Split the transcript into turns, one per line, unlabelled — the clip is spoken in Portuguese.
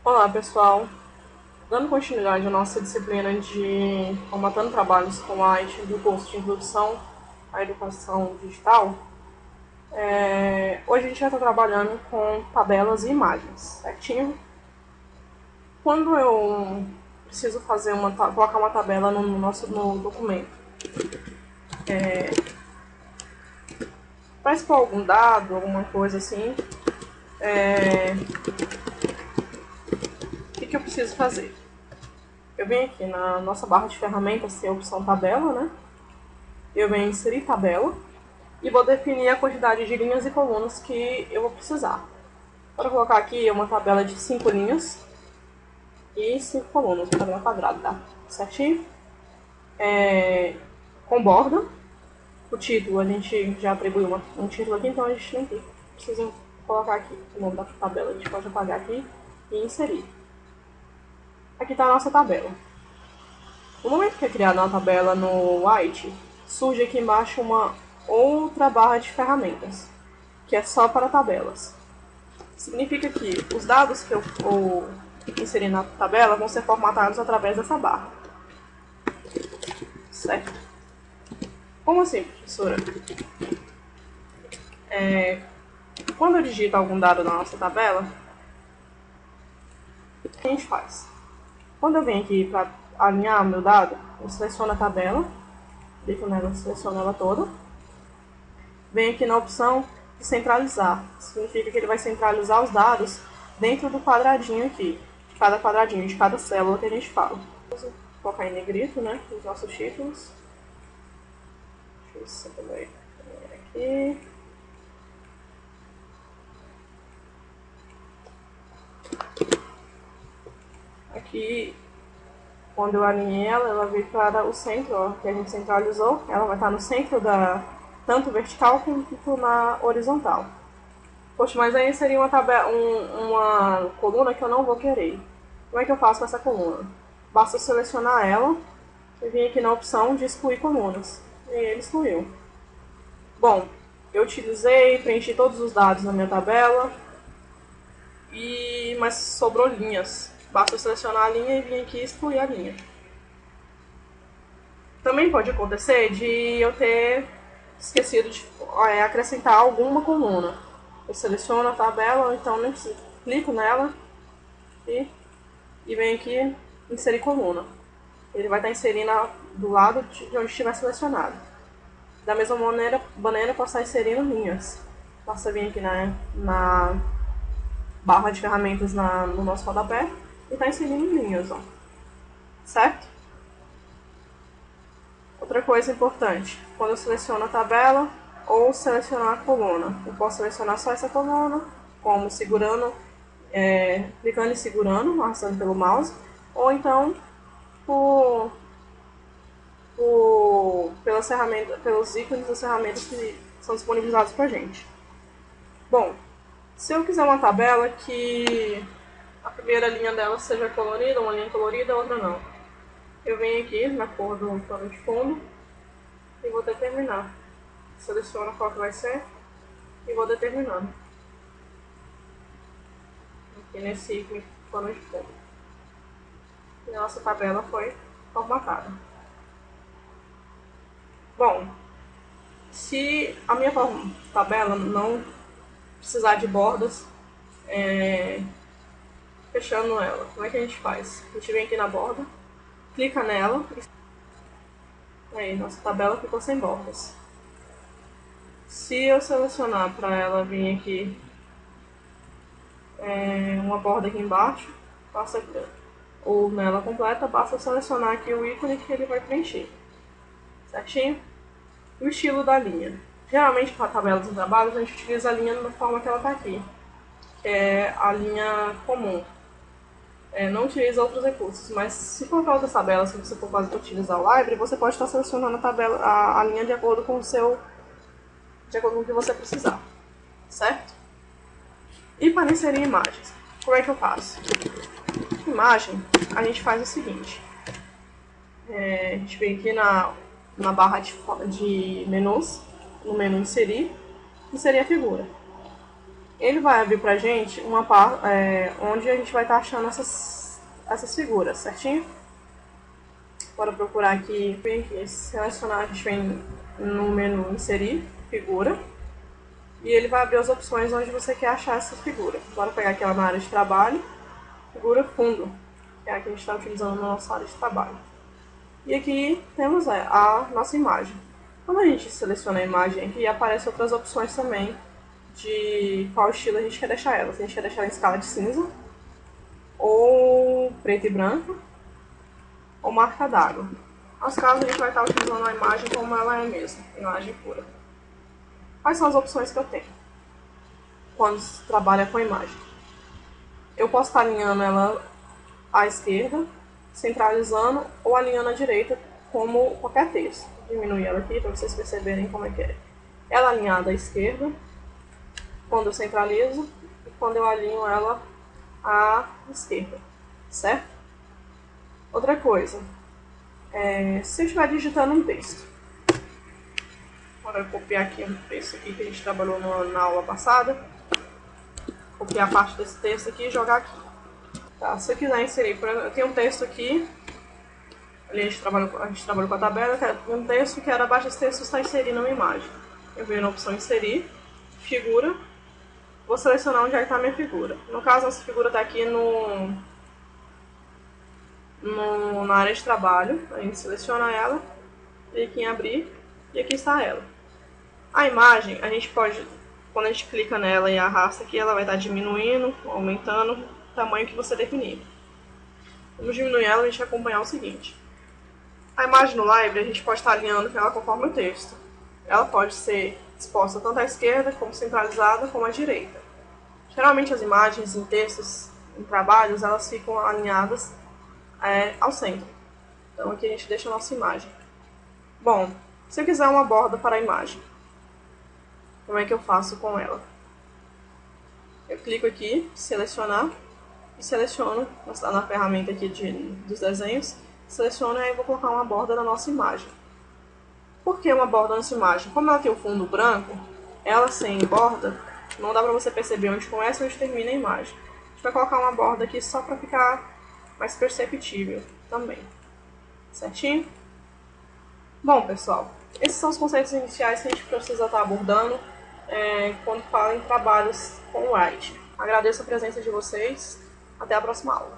Olá pessoal, dando continuidade à nossa disciplina de formatando trabalhos com IT do curso de Introdução à Educação Digital, hoje a gente vai estar trabalhando com tabelas e imagens, certinho? Quando eu preciso fazer colocar uma tabela no documento, para expor algum dado, alguma coisa assim, o que eu preciso fazer? Eu venho aqui na nossa barra de ferramentas, tem a opção tabela, né? Eu venho inserir tabela e vou definir a quantidade de linhas e colunas que eu vou precisar. Para colocar aqui uma tabela de 5 linhas e 5 colunas, uma tabela quadrada, tá? Certinho? Com borda. O título, a gente já atribuiu um título aqui, então a gente não precisa colocar aqui o nome da tabela. A gente pode apagar aqui e inserir. Aqui está a nossa tabela. No momento que é criada uma tabela no White, surge aqui embaixo uma outra barra de ferramentas, que é só para tabelas. Significa que os dados que eu vou inserir na tabela vão ser formatados através dessa barra. Certo? Como assim, professora? Quando eu digito algum dado na nossa tabela, o que a gente faz? Quando eu venho aqui para alinhar o meu dado, eu seleciono a tabela, clico nela, seleciono ela toda. Venho aqui na opção de centralizar. Significa que ele vai centralizar os dados dentro do quadradinho aqui, de cada quadradinho, de cada célula que a gente fala. Vou colocar em negrito, né, os nossos títulos. Deixa eu ver aqui. Aqui, quando eu alinhei ela veio para o centro, ó, que a gente centralizou. Ela vai estar no centro tanto vertical quanto na horizontal. Poxa, mas aí seria uma coluna que eu não vou querer. Como é que eu faço com essa coluna? Basta selecionar ela e vir aqui na opção de excluir colunas. E ele excluiu. Bom, eu utilizei, preenchi todos os dados na minha tabela, mas sobrou linhas. Basta selecionar a linha e vir aqui e excluir a linha. Também pode acontecer de eu ter esquecido de acrescentar alguma coluna. Eu seleciono a tabela, ou então nem preciso. Clico nela e venho aqui inserir coluna. Ele vai estar inserindo do lado de onde estiver selecionado. Da mesma maneira eu posso estar inserindo linhas. Basta vir aqui na barra de ferramentas no nosso rodapé e está inserindo linhas, ó. Certo? Outra coisa importante, quando eu seleciono a tabela ou selecionar a coluna, eu posso selecionar só essa coluna, como segurando, clicando e segurando, arrastando pelo mouse, ou então pelos ícones das ferramentas que são disponibilizados para a gente. Bom, se eu quiser uma tabela que a primeira linha dela seja colorida, uma linha colorida, a outra não, eu venho aqui na cor do plano de fundo e vou determinar. Seleciono qual que vai ser e vou determinando. Aqui nesse ícone plano de fundo. E a nossa tabela foi formatada. Bom, se a minha tabela não precisar de bordas, fechando ela, como é que a gente faz? A gente vem aqui na borda, clica nela e aí nossa tabela ficou sem bordas. Se eu selecionar para ela vir aqui uma borda aqui embaixo, ou nela completa, basta selecionar aqui o ícone que ele vai preencher. Certinho? O estilo da linha. Geralmente para tabelas e trabalhos a gente utiliza a linha da forma que ela está aqui, que é a linha comum. Não utiliza outros recursos, mas se for para outras tabelas, se você for utilizar o Library, você pode estar selecionando a linha de acordo com o que você precisar, certo? E para inserir imagens, como é que eu faço? Imagem, a gente faz o seguinte, a gente vem aqui na barra de menus, no menu inserir a figura. Ele vai abrir pra gente uma onde a gente vai estar achando essas figuras, certinho? Bora procurar aqui, selecionar, a gente vem no menu inserir figura. E ele vai abrir as opções onde você quer achar essa figura. Bora pegar aquela na área de trabalho, figura fundo, que é a que a gente está utilizando na nossa área de trabalho. E aqui temos a nossa imagem. Quando a gente seleciona a imagem aqui, aparecem outras opções também de qual estilo a gente quer deixar ela. Se a gente quer deixar ela em escala de cinza, ou preto e branco, ou marca d'água. Nos casos, a gente vai estar utilizando a imagem como ela é mesmo, imagem pura. Quais são as opções que eu tenho quando se trabalha com a imagem? Eu posso estar alinhando ela à esquerda, centralizando, ou alinhando à direita, como qualquer texto. Vou diminuir ela aqui para vocês perceberem como é que é. Ela alinhada à esquerda, quando eu centralizo, e quando eu alinho ela à esquerda, certo? Outra coisa, se eu estiver digitando um texto, agora eu vou copiar aqui um texto aqui que a gente trabalhou na aula passada, copiar a parte desse texto aqui e jogar aqui. Tá, se eu quiser inserir, por exemplo, eu tenho um texto aqui, ali a gente trabalhou com a tabela, um texto que era abaixo desse texto está inserindo uma imagem. Eu venho na opção inserir, figura, vou selecionar onde é que está a minha figura. No caso, essa figura está aqui na área de trabalho, a gente seleciona ela, clica em abrir e aqui está ela. A imagem, a gente pode, quando a gente clica nela e arrasta aqui, ela vai estar diminuindo, aumentando o tamanho que você definir. Vamos diminuir ela, a gente vai acompanhar o seguinte. A imagem no Library, a gente pode estar alinhando ela conforme o texto. Ela pode ser exposta tanto à esquerda, como centralizada, como à direita. Geralmente as imagens em textos, em trabalhos, elas ficam alinhadas ao centro. Então aqui a gente deixa a nossa imagem. Bom, se eu quiser uma borda para a imagem, como é que eu faço com ela? Eu clico aqui, selecionar, e seleciono na ferramenta aqui dos desenhos, seleciono e aí vou colocar uma borda na nossa imagem. Por que uma borda na nossa imagem? Como ela tem o fundo branco, ela sem borda, não dá para você perceber onde começa e onde termina a imagem. A gente vai colocar uma borda aqui só para ficar mais perceptível também. Certinho? Bom, pessoal, esses são os conceitos iniciais que a gente precisa estar abordando quando fala em trabalhos com Write. Agradeço a presença de vocês. Até a próxima aula.